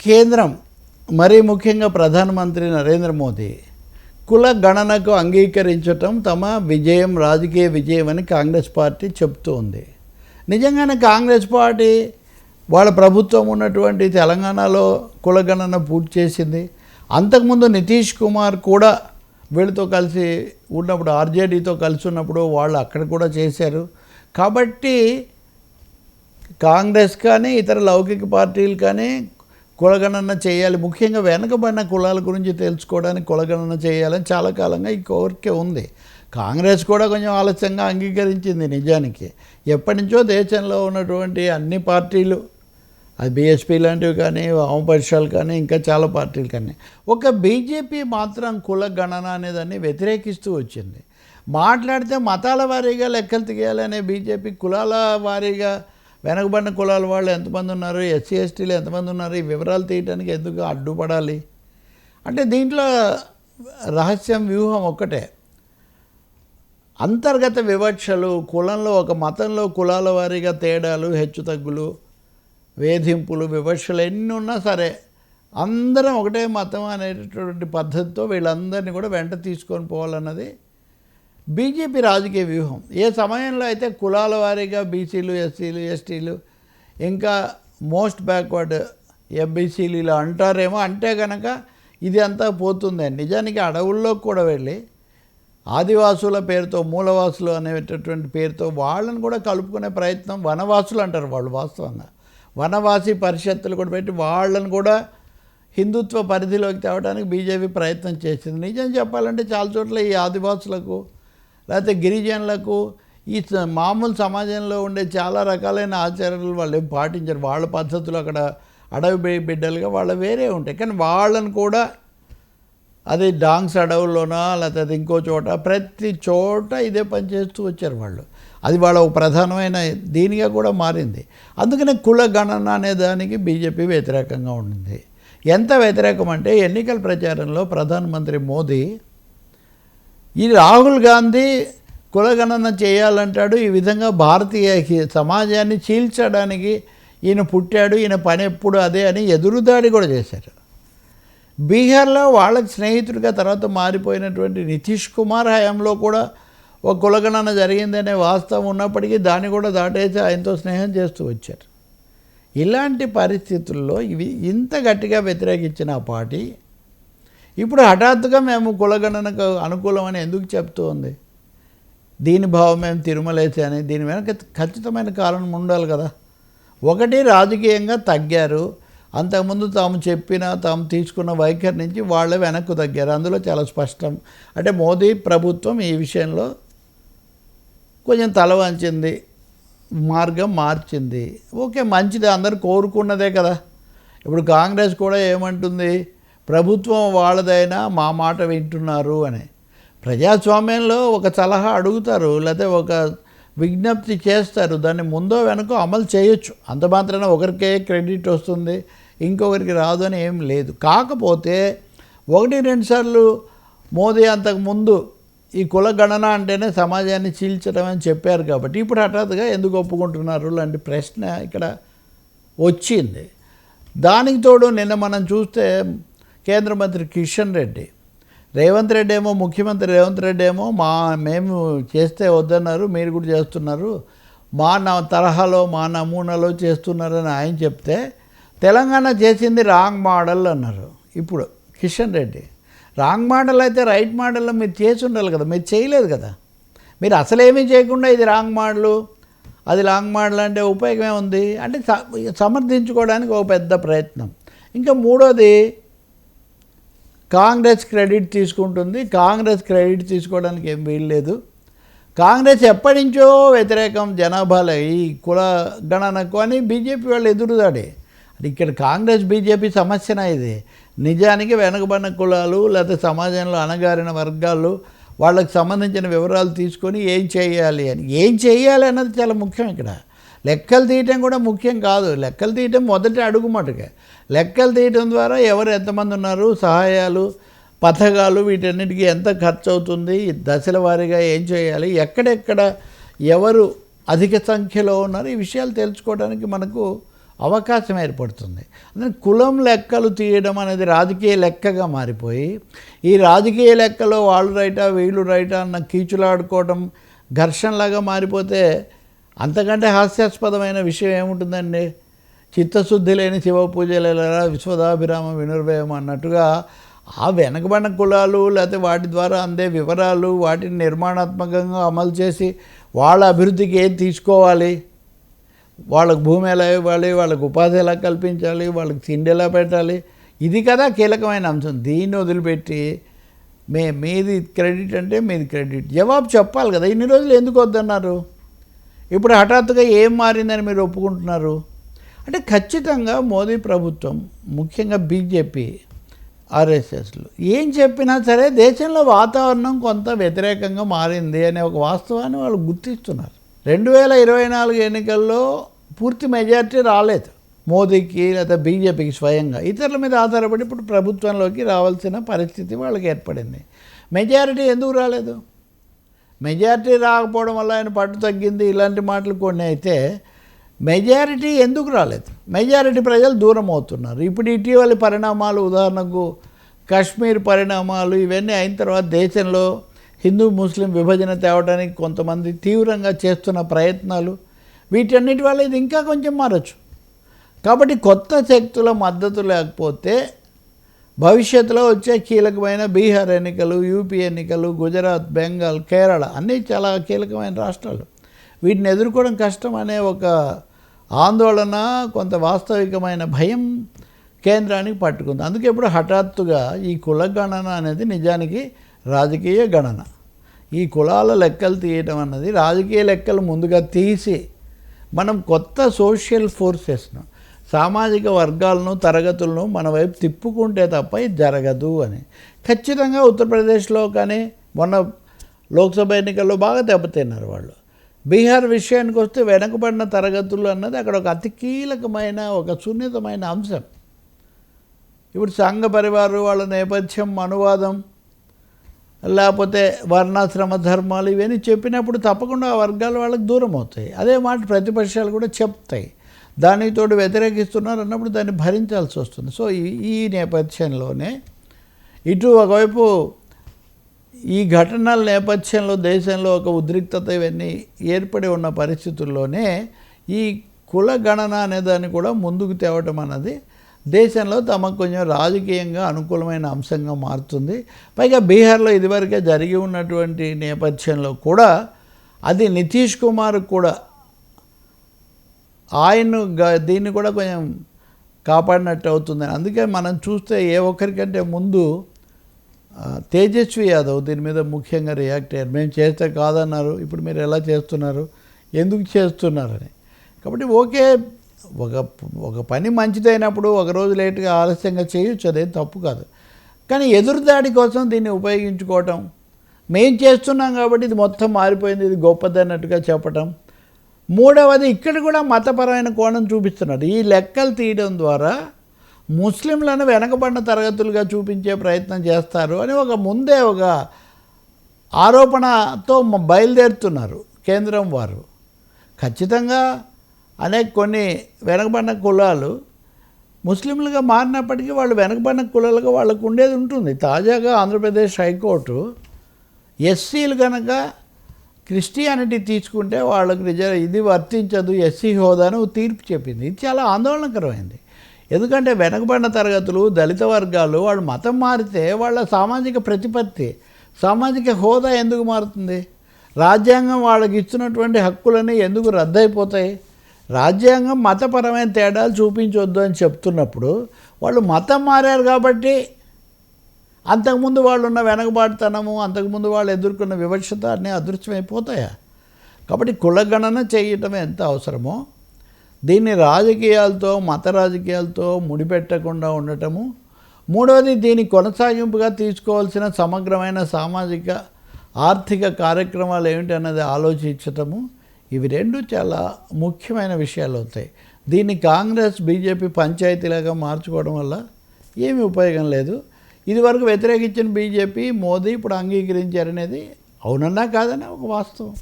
కేంద్రం మరీ ముఖ్యంగా ప్రధానమంత్రి నరేంద్ర మోదీ కుల గణనకు అంగీకరించటం తమ విజయం, రాజకీయ విజయం అని కాంగ్రెస్ పార్టీ చెప్తూ ఉంది. నిజంగానే కాంగ్రెస్ పార్టీ వాళ్ళ ప్రభుత్వం ఉన్నటువంటి తెలంగాణలో కులగణన పూర్తి చేసింది. అంతకుముందు నితీష్ కుమార్ కూడా వీళ్ళతో కలిసి ఉన్నప్పుడు, ఆర్జేడీతో కలిసి ఉన్నప్పుడు వాళ్ళు అక్కడ కూడా చేశారు. కాబట్టి కాంగ్రెస్ కానీ ఇతర లౌకిక పార్టీలు కానీ కులగణన చేయాలి, ముఖ్యంగా వెనకబడిన కులాల గురించి తెలుసుకోవడానికి కులగణన చేయాలని చాలా కాలంగా ఈ కోరిక ఉంది. కాంగ్రెస్ కూడా కొంచెం ఆలస్యంగా అంగీకరించింది. నిజానికి ఎప్పటి నుంచో దేశంలో ఉన్నటువంటి అన్ని పార్టీలు, అది బీఎస్పీ లాంటివి కానీ, వామపక్షాలు కానీ, ఇంకా చాలా పార్టీలు కానీ, ఒక బీజేపీ మాత్రం కుల గణన అనేదాన్ని వ్యతిరేకిస్తూ వచ్చింది. మాట్లాడితే మతాల వారీగా లెక్కలు తీయాలనే బీజేపీ కులాల వారీగా వెనకబడిన కులాల వాళ్ళు ఎంతమంది ఉన్నారు, ఎస్సీ ఎస్టీలు ఎంతమంది ఉన్నారు, ఈ వివరాలు తీయడానికి ఎందుకు అడ్డుపడాలి అంటే దీంట్లో రహస్యం, వ్యూహం ఒక్కటే. అంతర్గత వివక్షలు, కులంలో ఒక మతంలో కులాల వారీగా తేడాలు, హెచ్చుతగ్గులు, వేధింపులు, వివక్షలు ఎన్ని ఉన్నా సరే అందరం ఒకటే మతం అనేటటువంటి పద్ధతితో వీళ్ళందరినీ కూడా వెంట తీసుకొని పోవాలన్నది బీజేపీ రాజకీయ వ్యూహం. ఏ సమయంలో అయితే కులాల వారీగా బీసీలు, ఎస్సీలు, ఎస్టీలు, ఇంకా మోస్ట్ బ్యాక్వర్డ్ ఎంబీసీలు ఇలా అంటారేమో, అంటే కనుక ఇది అంతా పోతుందని. నిజానికి అడవుల్లో కూడా వెళ్ళి ఆదివాసుల పేరుతో, మూలవాసులు అనేటటువంటి పేరుతో వాళ్ళని కూడా కలుపుకునే ప్రయత్నం, వనవాసులు అంటారు వాళ్ళు వాస్తవంగా, వనవాసి పరిషత్తులు కూడా పెట్టి వాళ్ళని కూడా హిందుత్వ పరిధిలోకి తేవడానికి బీజేపీ ప్రయత్నం చేసింది. నిజం చెప్పాలంటే చాలా చోట్ల ఈ ఆదివాసులకు, లేకపోతే గిరిజనులకు, ఈ మామూలు సమాజంలో ఉండే చాలా రకాలైన ఆచారాలు వాళ్ళు ఏం పాటించరు. వాళ్ళ పద్ధతులు అక్కడ అడవి బిడ్డలుగా వాళ్ళ వేరే ఉంటాయి. కానీ వాళ్ళని కూడా అది డాంగ్స్ అడవుల్లోనా లేకపోతే అది ఇంకో చోట, ప్రతి చోట ఇదే పని చేస్తూ వచ్చారు వాళ్ళు. అది వాళ్ళ ఒక ప్రధానమైన దీనిగా కూడా మారింది. అందుకనే కుల గణన అనే దానికి బీజేపీ వ్యతిరేకంగా ఉండింది. ఎంత వ్యతిరేకం అంటే ఎన్నికల ప్రచారంలో ప్రధానమంత్రి మోదీ ఈ రాహుల్ గాంధీ కులగణన చేయాలంటాడు, ఈ విధంగా భారతీయ సమాజాన్ని చీల్చడానికి ఈయన పుట్టాడు, ఈయన పని ఎప్పుడు అదే అని ఎదురుదాడి కూడా చేశారు. బీహార్లో వాళ్ళకి స్నేహితుడిగా తర్వాత మారిపోయినటువంటి నితీష్ కుమార్ హయాంలో కూడా ఒక కులగణన జరిగిందనే వాస్తవం ఉన్నప్పటికీ దాన్ని కూడా దాటేసి ఆయనతో స్నేహం చేస్తూ వచ్చారు. ఇలాంటి పరిస్థితుల్లో ఇవి ఇంత గట్టిగా వ్యతిరేకించిన ఆ పార్టీ ఇప్పుడు హఠాత్తుగా మేము కులగణనకు అనుకూలమని ఎందుకు చెప్తూ ఉంది? దీని భావం మేము తిరుమలేసి అని, దీని వెనక ఖచ్చితమైన కారణం ఉండాలి కదా. ఒకటి, రాజకీయంగా తగ్గారు. అంతకుముందు తాము చెప్పిన, తాము తీసుకున్న వైఖరి నుంచి వాళ్ళే వెనక్కు తగ్గారు. అందులో చాలా స్పష్టం. అంటే మోదీ ప్రభుత్వం ఈ విషయంలో కొంచెం తల వంచింది, మార్గం మార్చింది. ఓకే, మంచిది, అందరూ కోరుకున్నదే కదా. ఇప్పుడు కాంగ్రెస్ కూడా ఏమంటుంది, ప్రభుత్వం వాళ్ళదైనా మా మాట వింటున్నారు అని. ప్రజాస్వామ్యంలో ఒక సలహా అడుగుతారు, లేకపోతే ఒక విజ్ఞప్తి చేస్తారు, దాన్ని ముందో వెనకో అమలు చేయొచ్చు. అంత మాత్రాన ఒకరికే క్రెడిట్ వస్తుంది, ఇంకొకరికి రాదు అని ఏం లేదు. కాకపోతే 1-2 సార్లు మోదీ అంతకుముందు ఈ కుల గణన అంటేనే సమాజాన్ని చీల్చడం అని చెప్పారు కాబట్టి ఇప్పుడు హఠాత్తుగా ఎందుకు ఒప్పుకుంటున్నారు లాంటి ప్రశ్న ఇక్కడ వచ్చింది. దానికి తోడు నిన్న మనం చూస్తే కేంద్ర మంత్రి కిషన్ రెడ్డి, రేవంత్ రెడ్డి ఏమో, ముఖ్యమంత్రి రేవంత్ రెడ్డి ఏమో మేము చేస్తే వద్దన్నారు, మీరు కూడా చేస్తున్నారు, మా తరహాలో మా నమూనాలో చేస్తున్నారని ఆయన చెప్తే తెలంగాణ చేసింది రాంగ్ మోడల్ అన్నారు. ఇప్పుడు కిషన్ రెడ్డి, రాంగ్ మోడల్ అయితే రైట్ మోడల్లో మీరు చేసి ఉండాలి కదా, మీరు చేయలేదు కదా. మీరు అసలేమీ చేయకుండా ఇది రాంగ్ మోడలు, అది రాంగ్ మోడల్ అంటే ఉపయోగం ఏముంది అంటే సమర్థించుకోవడానికి ఒక పెద్ద ప్రయత్నం. ఇంకా మూడోది, కాంగ్రెస్ క్రెడిట్ తీసుకుంటుంది. కాంగ్రెస్ క్రెడిట్ తీసుకోవడానికి ఏం వీల్లేదు. కాంగ్రెస్ ఎప్పటి నుంచో వ్యతిరేకం జనాభాలో ఈ కుల గణనకు అని బీజేపీ వాళ్ళు ఎదురుదాడి. అది ఇక్కడ కాంగ్రెస్ బీజేపీ సమస్యన ఇది. నిజానికి వెనకబడిన కులాలు లేకపోతే సమాజంలో అణగారిన వర్గాలు వాళ్ళకి సంబంధించిన వివరాలు తీసుకొని ఏం చేయాలి అన్నది చాలా ముఖ్యం. ఇక్కడ లెక్కలు తీయటం కూడా ముఖ్యం కాదు. లెక్కలు తీయటం మొదటి అడుగు మటుకే. లెక్కలు తీయటం ద్వారా ఎవరు ఎంతమంది ఉన్నారు, సహాయాలు, పథకాలు, వీటన్నిటికీ ఎంత ఖర్చు అవుతుంది, దశల వారీగా ఏం చేయాలి, ఎక్కడెక్కడ ఎవరు అధిక సంఖ్యలో ఉన్నారు, ఈ విషయాలు తెలుసుకోవడానికి మనకు అవకాశం ఏర్పడుతుంది. అందుకని కులం లెక్కలు తీయడం అనేది రాజకీయ లెక్కగా మారిపోయి, ఈ రాజకీయ లెక్కలో వాళ్ళు రైటా వీళ్ళు రైటా అన్న కీచులాడుకోవడం ఘర్షణలాగా మారిపోతే అంతకంటే హాస్యాస్పదమైన విషయం ఏముంటుందండి? చిత్తశుద్ధి లేని శివ పూజలేరా విశ్వదాభిరామ వినుర్వేమ అన్నట్టుగా ఆ వెనకబడిన కులాలు లేకపోతే వాటి ద్వారా అందే వివరాలు వాటిని నిర్మాణాత్మకంగా అమలు చేసి వాళ్ళ అభివృద్ధికి ఏం తీసుకోవాలి, వాళ్ళకు భూమి ఎలా ఇవ్వాలి, వాళ్ళకు ఉపాధి ఎలా కల్పించాలి, వాళ్ళకి తిండి ఎలా పెట్టాలి, ఇది కదా కీలకమైన అంశం. దీన్ని వదిలిపెట్టి మీది క్రెడిట్ అంటే మీది క్రెడిట్ జవాబు చెప్పాలి కదా. ఇన్ని రోజులు ఎందుకు వద్దన్నారు? ఇప్పుడు హఠాత్తుగా ఏం మారిందని మీరు ఒప్పుకుంటున్నారు? అంటే ఖచ్చితంగా మోదీ ప్రభుత్వం, ముఖ్యంగా బీజేపీ ఆర్ఎస్ఎస్లు ఏం చెప్పినా సరే దేశంలో వాతావరణం కొంత వ్యతిరేకంగా మారింది అనే ఒక వాస్తవాన్ని వాళ్ళు గుర్తిస్తున్నారు. 2024 ఎన్నికల్లో పూర్తి మెజారిటీ రాలేదు మోదీకి లేదా బీజేపీకి స్వయంగా. ఇతరుల మీద ఆధారపడి ఇప్పుడు ప్రభుత్వంలోకి రావాల్సిన పరిస్థితి వాళ్ళకి ఏర్పడింది. మెజారిటీ ఎందుకు రాలేదు? మెజారిటీ రాకపోవడం వల్ల ఆయన పట్టు తగ్గింది ఇలాంటి మాటలు కొన్ని అయితే, మెజారిటీ ఎందుకు రాలేదు? మెజారిటీ ప్రజలు దూరం అవుతున్నారు. ఇప్పుడు ఇటీవలి పరిణామాలు, ఉదాహరణకు కాశ్మీర్ పరిణామాలు, ఇవన్నీ అయిన తర్వాత దేశంలో హిందూ ముస్లిం విభజన తేవడానికి కొంతమంది తీవ్రంగా చేస్తున్న ప్రయత్నాలు, వీటన్నిటి వల్ల ఇది ఇంకా కొంచెం మారచ్చు. కాబట్టి కొత్త శక్తుల మద్దతు లేకపోతే భవిష్యత్తులో వచ్చే కీలకమైన బీహార్ ఎన్నికలు, యూపీ ఎన్నికలు, గుజరాత్, బెంగాల్, కేరళ అన్నీ చాలా కీలకమైన రాష్ట్రాలు, వీటిని ఎదుర్కోవడం కష్టం అనే ఒక ఆందోళన, కొంత వాస్తవికమైన భయం కేంద్రానికి పట్టుకుంది. అందుకే ఇప్పుడు హఠాత్తుగా ఈ కుల గణన అనేది నిజానికి రాజకీయ గణన. ఈ కులాల లెక్కలు తీయటం అన్నది రాజకీయ లెక్కలు ముందుగా తీసి మనం కొత్త సోషల్ ఫోర్సెస్ను, సామాజిక వర్గాలను, తరగతులను మన వైపు తిప్పుకుంటే తప్ప ఇది జరగదు అని. ఖచ్చితంగా ఉత్తరప్రదేశ్లో కానీ మొన్న లోక్సభ ఎన్నికల్లో బాగా దెబ్బతిన్నారు వాళ్ళు. బీహార్ విషయానికి వస్తే వెనకబడిన తరగతులు అన్నది అక్కడ ఒక అతి కీలకమైన ఒక సున్నితమైన అంశం. ఇప్పుడు సంఘ పరివారు వాళ్ళ నేపథ్యం, అనువాదం, లేకపోతే వర్ణాశ్రమ ధర్మాలు ఇవన్నీ చెప్పినప్పుడు తప్పకుండా ఆ వర్గాల వాళ్ళకి దూరం అవుతాయి. అదే మాట ప్రతిపక్షాలు కూడా చెప్తాయి. దానికి తోడు వ్యతిరేకిస్తున్నారు అన్నప్పుడు దాన్ని భరించాల్సి వస్తుంది. సో ఈ నేపథ్యంలోనే ఇటు ఒకవైపు ఈ ఘటనల నేపథ్యంలో దేశంలో ఒక ఉద్రిక్తత ఇవన్నీ ఏర్పడి ఉన్న పరిస్థితుల్లోనే ఈ కుల గణన అనేదాన్ని కూడా ముందుకు తేవటం అన్నది దేశంలో తమకు కొంచెం రాజకీయంగా అనుకూలమైన అంశంగా మారుతుంది. పైగా బీహార్లో ఇదివరకే జరిగి ఉన్నటువంటి నేపథ్యంలో కూడా అది నితీష్ కుమార్ కూడా దీన్ని కూడా కొంచెం కాపాడినట్టు అవుతుందని. అందుకే మనం చూస్తే ఏ ఒక్కరికంటే ముందు తేజస్వి యాదవ్ దీని మీద ముఖ్యంగా రియాక్ట్ అయ్యారు. మేము చేస్తే కాదన్నారు, ఇప్పుడు మీరు ఎలా చేస్తున్నారు, ఎందుకు చేస్తున్నారని. కాబట్టి ఓకే, ఒక పని మంచిదైనప్పుడు ఒకరోజు లేటుగా ఆలస్యంగా చేయొచ్చు, అదేం తప్పు కాదు. కానీ ఎదురుదాడి కోసం దీన్ని ఉపయోగించుకోవటం, మేం చేస్తున్నాం కాబట్టి ఇది మొత్తం మారిపోయింది, ఇది గొప్పదన్నట్టుగా చెప్పటం. మూడవది, ఇక్కడ కూడా మతపరమైన కోణం చూపిస్తున్నారు. ఈ లెక్కలు తీయడం ద్వారా ముస్లింలను వెనకబడిన తరగతులుగా చూపించే ప్రయత్నం చేస్తారు అని ముందే ఒక ఆరోపణతో బయలుదేరుతున్నారు కేంద్రం వారు. ఖచ్చితంగా కొన్ని వెనకబడిన కులాలు ముస్లింలుగా మారినప్పటికీ వాళ్ళు వెనకబడిన కులాలుగా వాళ్ళకు ఉండేది ఉంటుంది. తాజాగా ఆంధ్రప్రదేశ్ హైకోర్టు ఎస్సీలు కనుక క్రిస్టియానిటీ తీసుకుంటే వాళ్ళకి ఇది వర్తించదు, ఎస్సీ హోదాను తీర్పు చెప్పింది. ఇది చాలా ఆందోళనకరమైంది. ఎందుకంటే వెనకబడిన తరగతులు, దళిత వర్గాలు వాళ్ళు మతం మారితే వాళ్ళ సామాజిక ప్రతిపత్తి, సామాజిక హోదా ఎందుకు మారుతుంది? రాజ్యాంగం వాళ్ళకి ఇచ్చినటువంటి హక్కులని ఎందుకు రద్దయిపోతాయి? రాజ్యాంగం మతపరమైన తేడాలు చూపించవద్దు అని చెప్తున్నప్పుడు వాళ్ళు మతం మారారు కాబట్టి అంతకుముందు వాళ్ళు ఉన్న వెనకబాటుతనము, అంతకుముందు వాళ్ళు ఎదుర్కొన్న వివక్షత అన్నీ అదృశ్యమైపోతాయా? కాబట్టి కులగణన చేయటం ఎంత అవసరమో దీన్ని రాజకీయాలతో, మత రాజకీయాలతో ముడిపెట్టకుండా ఉండటము. మూడవది, దీని కొనసాగింపుగా తీసుకోవాల్సిన సమగ్రమైన సామాజిక ఆర్థిక కార్యక్రమాలు ఏమిటి అన్నది ఆలోచించటము. ఇవి రెండు చాలా ముఖ్యమైన విషయాలు అవుతాయి. దీన్ని కాంగ్రెస్, బీజేపీ పంచాయతీలాగా మార్చుకోవడం వల్ల ఏమీ ఉపయోగం లేదు. ఇదివరకు వ్యతిరేకించిన బీజేపీ, మోదీ ఇప్పుడు అంగీకరించారనేది అవునన్నా కాదన్నా ఒక వాస్తవం.